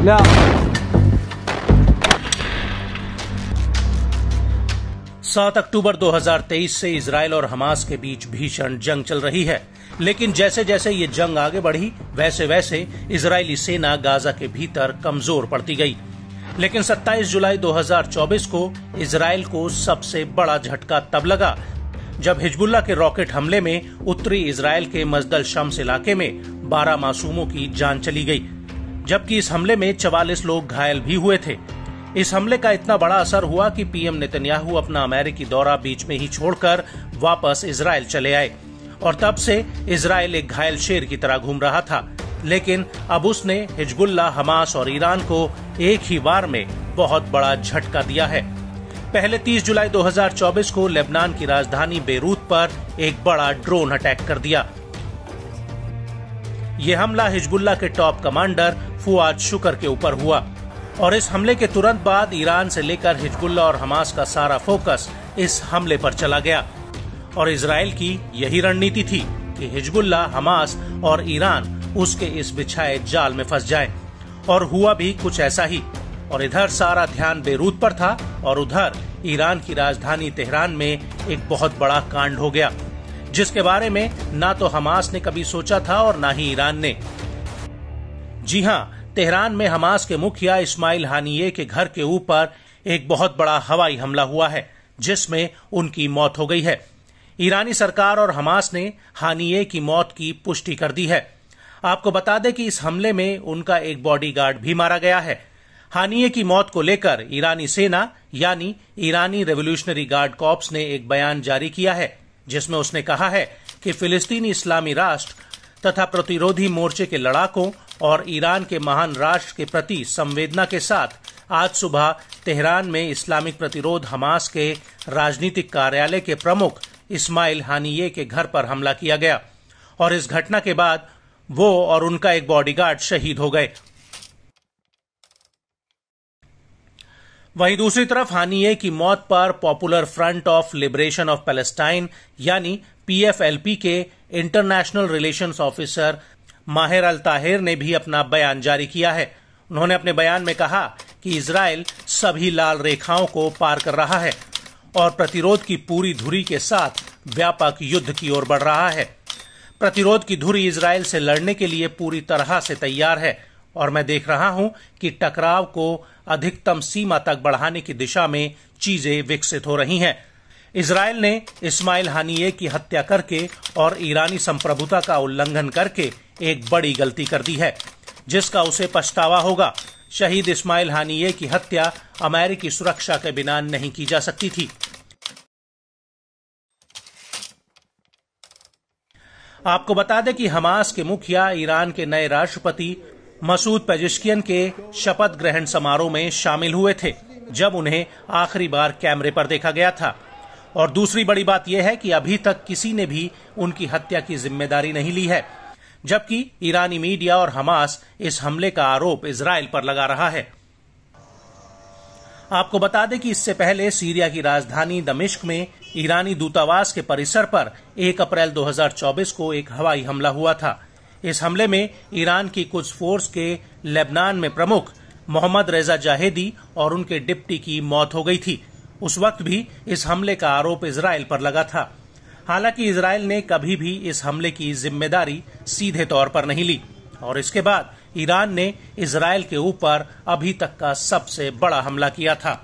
Now. 7 अक्टूबर 2023 से Israel और Hamas के बीच भीषण जंग चल रही है, लेकिन जैसे जैसे ये जंग आगे बढ़ी वैसे वैसे इजरायली सेना गाजा के भीतर कमजोर पड़ती गई। लेकिन 27 जुलाई 2024 को इजराइल को सबसे बड़ा झटका तब लगा जब हिजबुल्लाह के रॉकेट हमले में उत्तरी इजराइल के मजदल शम्स इलाके में 12 मासूमों की जान चली गई, जबकि इस हमले में 44 लोग घायल भी हुए थे। इस हमले का इतना बड़ा असर हुआ कि पीएम नेतन्याहू अपना अमेरिकी दौरा बीच में ही छोड़कर वापस इजराइल चले आए और तब से इजराइल एक घायल शेर की तरह घूम रहा था। लेकिन अब उसने हिजबुल्लाह, हमास और ईरान को एक ही बार में बहुत बड़ा झटका दिया है। पहले 30 जुलाई 2024 को लेबनान की राजधानी बेरूत पर एक बड़ा ड्रोन अटैक कर दिया। यह हमला हिजबुल्लाह के टॉप कमांडर फुआद शुकर के ऊपर हुआ और इस हमले के तुरंत बाद ईरान से लेकर हिजबुल्लाह और हमास का सारा फोकस इस हमले पर चला गया। और इजराइल की यही रणनीति थी कि हिजबुल्लाह, हमास और ईरान उसके इस बिछाए जाल में फंस जाए, और हुआ भी कुछ ऐसा ही। और इधर सारा ध्यान बेरूत पर था और उधर ईरान की राजधानी तेहरान में एक बहुत बड़ा कांड हो गया, जिसके बारे में ना तो हमास ने कभी सोचा था और ना ही ईरान ने। जी हाँ, तेहरान में हमास के मुखिया इस्माइल हानिये के घर के ऊपर एक बहुत बड़ा हवाई हमला हुआ है, जिसमें उनकी मौत हो गई है। ईरानी सरकार और हमास ने हानिये की मौत की पुष्टि कर दी है। आपको बता दें कि इस हमले में उनका एक बॉडीगार्ड भी मारा गया है। हानिये की मौत को लेकर ईरानी सेना यानी ईरानी रेवोल्यूशनरी गार्ड कॉर्प्स ने एक बयान जारी किया है, जिसमें उसने कहा है कि फिलिस्तीनी इस्लामी राष्ट्र तथा प्रतिरोधी मोर्चे के लड़ाकों और ईरान के महान राष्ट्र के प्रति संवेदना के साथ आज सुबह तेहरान में इस्लामिक प्रतिरोध हमास के राजनीतिक कार्यालय के प्रमुख इस्माइल हानिये के घर पर हमला किया गया और इस घटना के बाद वो और उनका एक बॉडीगार्ड शहीद हो गए। वहीं दूसरी तरफ हानिये की मौत पर popular front of liberation of Palestine यानी PFLP के इंटरनेशनल रिलेशंस ऑफिसर माहिर अल ताहिर ने भी अपना बयान जारी किया है। उन्होंने अपने बयान में कहा कि इजराइल सभी लाल रेखाओं को पार कर रहा है और प्रतिरोध की पूरी धुरी के साथ व्यापक युद्ध की ओर बढ़ रहा है। प्रतिरोध की धुरी इजराइल से लड़ने के लिए पूरी तरह से तैयार है और मैं देख रहा हूं कि टकराव को अधिकतम सीमा तक बढ़ाने की दिशा में चीजें विकसित हो रही हैं। इजराइल ने इस्माइल हानिये की हत्या करके और ईरानी संप्रभुता का उल्लंघन करके एक बड़ी गलती कर दी है, जिसका उसे पछतावा होगा। शहीद इस्माइल हानिये की हत्या अमेरिकी सुरक्षा के बिना नहीं की जा सकती थी। आपको बता दें कि हमास के मुखिया ईरान के नए राष्ट्रपति मसूद पेजेश्कियन के शपथ ग्रहण समारोह में शामिल हुए थे, जब उन्हें आखिरी बार कैमरे पर देखा गया था। और दूसरी बड़ी बात यह है कि अभी तक किसी ने भी उनकी हत्या की जिम्मेदारी नहीं ली है, जबकि ईरानी मीडिया और हमास इस हमले का आरोप इजराइल पर लगा रहा है। आपको बता दें कि इससे पहले सीरिया की राजधानी दमिश्क में ईरानी दूतावास के परिसर पर 1 अप्रैल 2024 को एक हवाई हमला हुआ था। इस हमले में ईरान की कुछ फोर्स के लेबनान में प्रमुख मोहम्मद रेजा जाहेदी और उनके डिप्टी की मौत हो गई थी। उस वक्त भी इस हमले का आरोप इजराइल पर लगा था। हालांकि इजराइल ने कभी भी इस हमले की जिम्मेदारी सीधे तौर पर नहीं ली और इसके बाद ईरान ने इजराइल के ऊपर अभी तक का सबसे बड़ा हमला किया था।